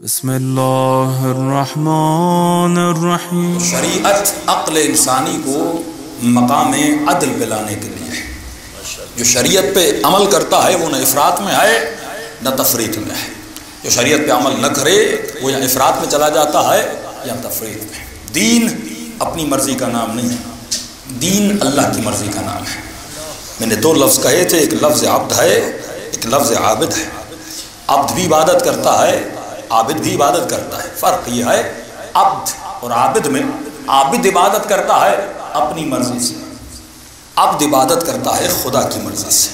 بسم اللہ الرحمن الرحیم۔ شریعت عقل انسانی کو مقام عدل پہ لانے کے لیے ہے۔ جو شریعت پہ عمل کرتا ہے وہ نہ افراط میں ہے نہ تفریط میں ہے۔ جو شریعت پہ عمل نہ کرے وہ یا افراط میں چلا جاتا ہے یا تفریط میں۔ دین اپنی مرضی کا نام نہیں ہے، دین اللہ کی مرضی کا نام ہے۔ میں نے دو لفظ کہے تھے، ایک لفظ عبد ہے، ایک لفظ عابد ہے۔ عبد بھی عبادت کرتا ہے، عابد بھی عبادت کرتا ہے۔ فرق یہ ہے عبد اور عابد میں، عابد عبادت کرتا ہے اپنی مرضی سے، عبد عبادت کرتا ہے خدا کی مرضی سے۔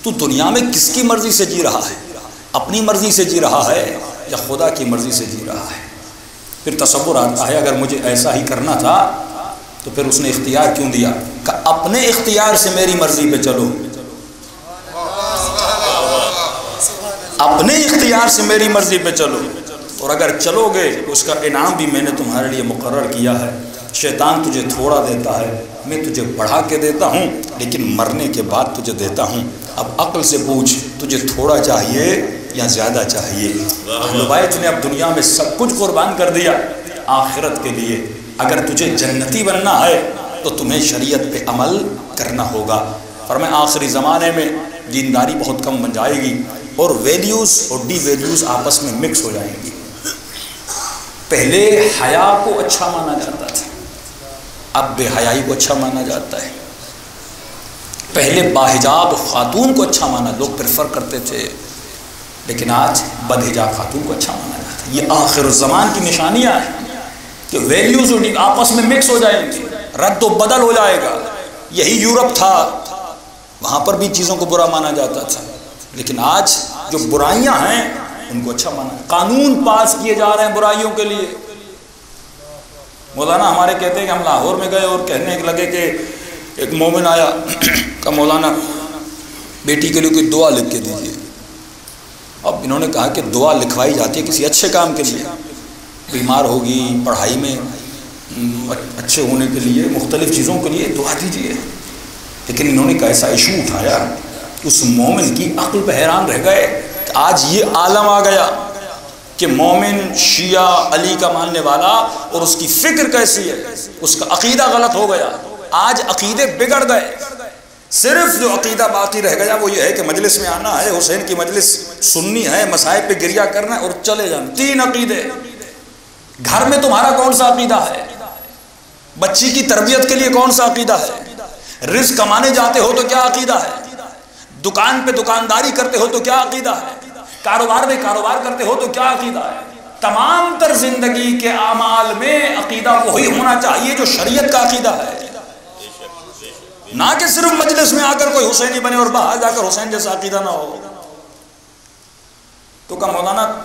تو دنیا میں کس کی مرضی سے جی رہا ہے؟ اپنی مرضی سے جی رہا ہے یا خدا کی مرضی سے جی رہا ہے؟ پھر تصور آتا ہے اگر مجھے ایسا ہی کرنا تھا تو پھر اس نے اختیار کیوں دیا کہ اپنے اختیار سے میری مرضی پہ چلو، اپنے اختیار سے میری مرضی پہ چلو، اور اگر چلو گے تو اس کا انعام بھی میں نے تمہارے لیے مقرر کیا ہے۔ شیطان تجھے تھوڑا دیتا ہے، میں تجھے بڑھا کے دیتا ہوں، لیکن مرنے کے بعد تجھے دیتا ہوں۔ اب عقل سے پوچھ تجھے تھوڑا چاہیے یا زیادہ چاہیے؟ اہل بیت نے اب دنیا میں سب کچھ قربان کر دیا آخرت کے لیے۔ اگر تجھے جنتی بننا ہے تو تمہیں شریعت پہ عمل کرنا ہوگا۔ فرمایا آخری زمانے میں دینداری بہت کم بن جائے گی اور ویلیوز اور ڈی ویلیوز آپس میں مکس ہو جائیں گی۔ پہلے حیا کو اچھا مانا جاتا تھا، اب بے حیائی کو اچھا مانا جاتا ہے۔ پہلے باحجاب خاتون کو اچھا مانا، لوگ پریفر کرتے تھے، لیکن آج بدحجاب خاتون کو اچھا مانا جاتا ہے۔ یہ آخر الزمان کی نشانیاں ہیں کہ ویلیوز آپس میں مکس ہو جائیں گے، رد و بدل ہو جائے گا۔ یہی یورپ تھا، وہاں پر بھی چیزوں کو برا مانا جاتا تھا، لیکن آج جو برائیاں ہیں ان کو اچھا مانا۔ قانون پاس کیے جا رہے ہیں برائیوں کے لیے۔ مولانا ہمارے کہتے ہیں کہ ہم لاہور میں گئے اور کہنے لگے کہ ایک مومن آیا کہ مولانا بیٹی کے لیے کوئی دعا لکھ کے دیجیے۔ اب انہوں نے کہا کہ دعا لکھوائی جاتی ہے کسی اچھے کام کے لیے، بیمار ہوگی، پڑھائی میں اچھے ہونے کے لیے، مختلف چیزوں کے لیے دعا دیجیے۔ لیکن انہوں نے کیسا ایشو اٹھایا، اس مومن کی عقل پہ حیران رہ گئے کہ آج یہ عالم آ گیا کہ مومن شیعہ علی کا ماننے والا اور اس کی فکر کیسی ہے، اس کا عقیدہ غلط ہو گیا۔ آج عقیدے بگڑ گئے، صرف جو عقیدہ باقی رہ گیا وہ یہ ہے کہ مجلس میں آنا ہے، حسین کی مجلس سننی ہے، مصائب پہ گریہ کرنا ہے اور چلے جانا۔ تین عقیدے۔ گھر میں تمہارا کون سا عقیدہ ہے؟ بچی کی تربیت کے لیے کون سا عقیدہ ہے؟ رزق کمانے جاتے ہو تو کیا عقیدہ ہے؟ دکان پہ دکانداری کرتے ہو تو کیا عقیدہ ہے؟ کاروبار میں کاروبار کرتے ہو تو کیا عقیدہ ہے؟ تمام تر زندگی کے اعمال میں عقیدہ وہی ہونا چاہیے جو شریعت کا عقیدہ ہے، نہ کہ صرف مجلس میں آ کر کوئی حسینی بنے اور باہر جا کر حسین جیسا عقیدہ نہ ہو۔ تو کہا مولانا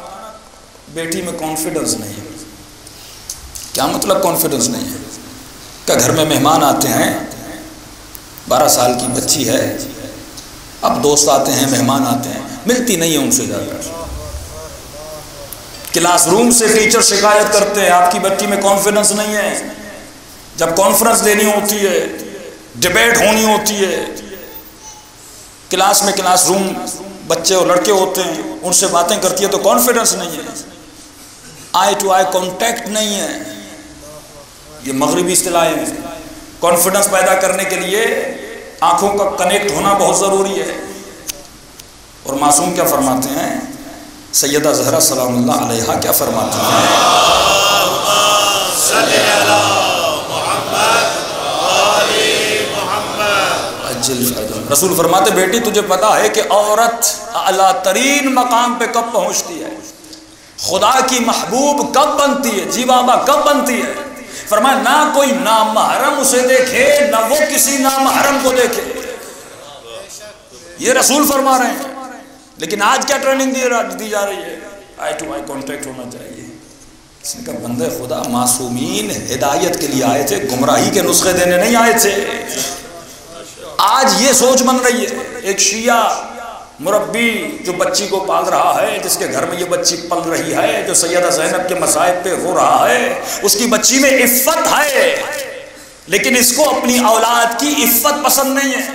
بیٹی میں کانفیڈنس نہیں ہے۔ کیا مطلب کانفیڈنس نہیں ہے؟ کہ گھر میں مہمان آتے ہیں، 12 سال کی بچی ہے، اب دوست آتے ہیں، مہمان آتے ہیں، ملتی نہیں ہے ان سے جا کر۔ کلاس روم سے ٹیچر شکایت کرتے ہیں آپ کی بچی میں کانفیڈنس نہیں ہے۔ جب کانفرنس دینی ہوتی ہے، ڈیبیٹ ہونی ہوتی ہے، کلاس میں کلاس روم بچے اور لڑکے ہوتے ہیں، ان سے باتیں کرتی ہے تو کانفیڈنس نہیں ہے، آئی ٹو آئی کانٹیکٹ نہیں ہے۔ یہ مغربی اصطلاحیں ہیں۔ کانفیڈنس پیدا کرنے کے لیے آنکھوں کا کنیکٹ ہونا بہت ضروری ہے۔ اور معصوم کیا فرماتے ہیں؟ سیدہ زہرا سلام اللہ علیہا کیا فرماتے ہیں؟ رسول فرماتے بیٹی تجھے پتا ہے کہ عورت اعلیٰ ترین مقام پہ کب پہنچتی ہے، خدا کی محبوب کب بنتی ہے، جی بابا کب بنتی ہے؟ فرمایا نہ کوئی نامحرم اسے دیکھے نہ وہ کسی نامحرم کو دیکھے۔ یہ رسول فرما رہے ہیں۔ لیکن آج کیا ٹریننگ دی جا رہی ہے؟ آئی ٹو آئی کانٹیکٹ ہونا چاہیے۔ اس نے کہا بندے خدا معصومین ہدایت کے لیے آئے تھے، گمراہی کے نسخے دینے نہیں آئے تھے۔ آج یہ سوچ بن رہی ہے۔ ایک شیعہ مربی جو بچی کو پال رہا ہے، جس کے گھر میں یہ بچی پل رہی ہے، جو سیدہ زینب کے مصائب پہ رو رہا ہے، اس کی بچی میں عفت ہے، لیکن اس کو اپنی اولاد کی عفت پسند نہیں ہے۔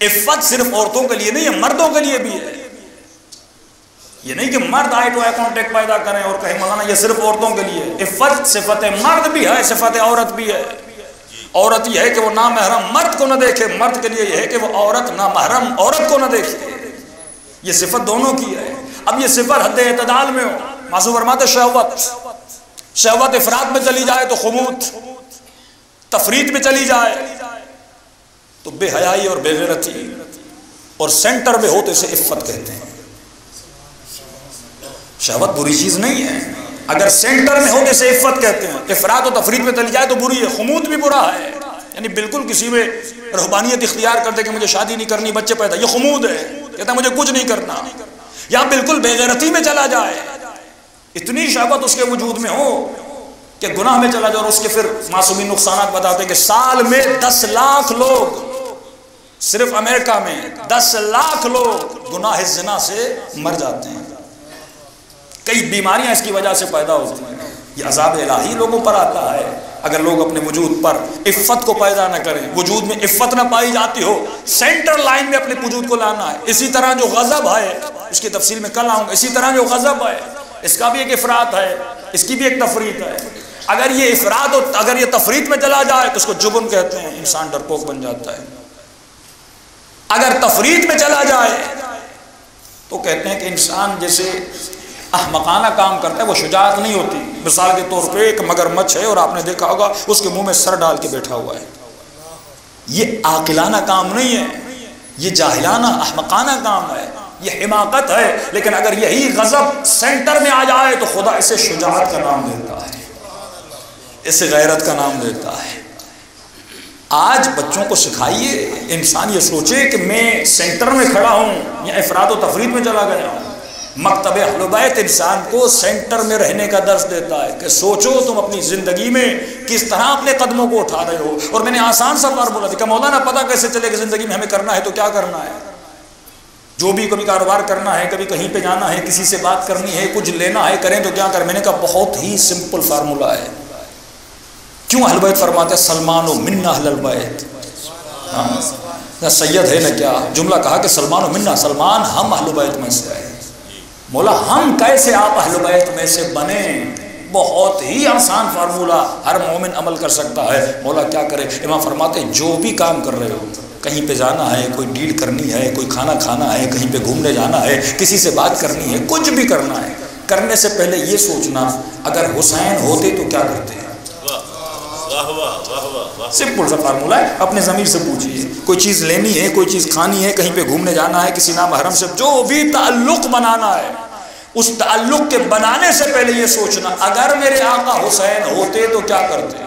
عفت صرف عورتوں کے لیے نہیں ہے، مردوں کے لیے بھی ہے۔ یہ نہیں کہ مرد آئی ٹو آئی کانٹیکٹ پیدا کریں اور کہیں مولانا یہ صرف عورتوں کے لیے. عفت صفت مرد بھی ہے، صفت عورت بھی ہے. عورت یہ ہے کہ وہ نامحرم مرد کو نہ دیکھے، مرد کے لیے یہ ہے کہ وہ عورت نامحرم عورت کو نہ دیکھے. یہ صفت دونوں کی ہے. اب یہ صفت حد اعتدال میں ہو. معصوم فرماتے شہوت افراد میں چلی جائے تو خمود، تفریط میں چلی جائے تو بے حیائی اور بے غیرتی، اور سینٹر میں ہو تو اسے عفت کہتے ہیں. شہوت بری چیز نہیں ہے، اگر سینٹر میں ہو تو اسے عفت کہتے ہیں. افراد و تفریط میں چلی جائے تو بری ہے. خمود بھی برا ہے، یعنی بالکل کسی میں رہبانیت اختیار کر دے کہ مجھے شادی نہیں کرنی، بچے پیدا، یہ خمود ہے. کہتا ہے مجھے کچھ نہیں کرنا. یا بالکل بے غیرتی میں چلا جائے، اتنی شہوت اس کے وجود میں ہو کہ گناہ میں چلا جائے. اور اس کے پھر معصومی نقصانات بتاتے ہیں کہ سال میں 10 لاکھ لوگ، صرف امریکہ میں 10 لاکھ لوگ گناہ زنا سے مر جاتے ہیں. کئی بیماریاں اس کی وجہ سے پیدا ہوتی ہیں. یہ عذاب الہی لوگوں پر آتا ہے اگر لوگ اپنے وجود پر عفت کو پیدا نہ کریں. وجود میں عفت نہ پائی جاتی ہو، سینٹر لائن میں اپنے وجود کو لانا ہے. اسی طرح جو غضب ہے، اس کی تفصیل میں کل آؤں گا، اسی طرح جو غضب ہے اس کا بھی ایک افراط ہے، اس کی بھی ایک تفریط ہے. اگر یہ افراط اور اگر یہ تفریط میں چلا جائے تو اس کو جبن کہتے ہیں، انسان ڈرپوک بن جاتا ہے. اگر تفریط میں چلا جائے تو کہتے ہیں کہ انسان جیسے احمقانہ کام کرتا ہے، وہ شجاعت نہیں ہوتی. مثال کے طور پہ ایک مگرمچھ ہے اور آپ نے دیکھا ہوگا اس کے منہ میں سر ڈال کے بیٹھا ہوا ہے. یہ عاقلانہ کام نہیں ہے، یہ جاہلانہ احمقانہ کام ہے، یہ حماقت ہے. لیکن اگر یہی غضب سینٹر میں آ جائے تو خدا اسے شجاعت کا نام دیتا ہے، اسے غیرت کا نام دیتا ہے. آج بچوں کو سکھائیے، انسان یہ سوچے کہ میں سینٹر میں کھڑا ہوں یا افراد و تفریط میں چلا گیا ہوں. مکتب اہل بیت انسان کو سینٹر میں رہنے کا درس دیتا ہے کہ سوچو تم اپنی زندگی میں کس طرح اپنے قدموں کو اٹھا رہے ہو. اور میں نے آسان سا بار بولا تھا کہ مولانا پتہ کیسے چلے کہ زندگی میں ہمیں کرنا ہے تو کیا کرنا ہے. جو بھی کبھی کاروبار کرنا ہے، کبھی کہیں پہ جانا ہے، کسی سے بات کرنی ہے، کچھ لینا ہے، کریں تو کیا کریں. میں نے کہا بہت ہی سمپل فارمولہ ہے. کیوں اہل بیت فرماتے ہیں سلمان و منا اہل البیت. نہ سید ہے نہ کیا، جملہ کہا کہ سلمان و منا، سلمان ہم اہل بیت میں سے ہے. مولا ہم کیسے آپ اہل بیت میں سے بنے؟ بہت ہی آسان فارمولہ، ہر مومن عمل کر سکتا ہے. مولا کیا کرے؟ امام فرماتے ہیں جو بھی کام کر رہے ہو، کہیں پہ جانا ہے، کوئی ڈیل کرنی ہے، کوئی کھانا کھانا ہے، کہیں پہ گھومنے جانا ہے، کسی سے بات کرنی ہے، کچھ بھی کرنا ہے، کرنے سے پہلے یہ سوچنا اگر حسین ہوتے تو کیا کرتے ہیں. سمپل سا فارمولہ ہے، اپنے ضمیر سے پوچھیے. کوئی چیز لینی ہے، کوئی چیز کھانی ہے، کہیں پہ گھومنے جانا ہے، کسی نامحرم سے جو بھی تعلق بنانا ہے، اس تعلق کے بنانے سے پہلے یہ سوچنا اگر میرے آقا حسین ہوتے تو کیا کرتے.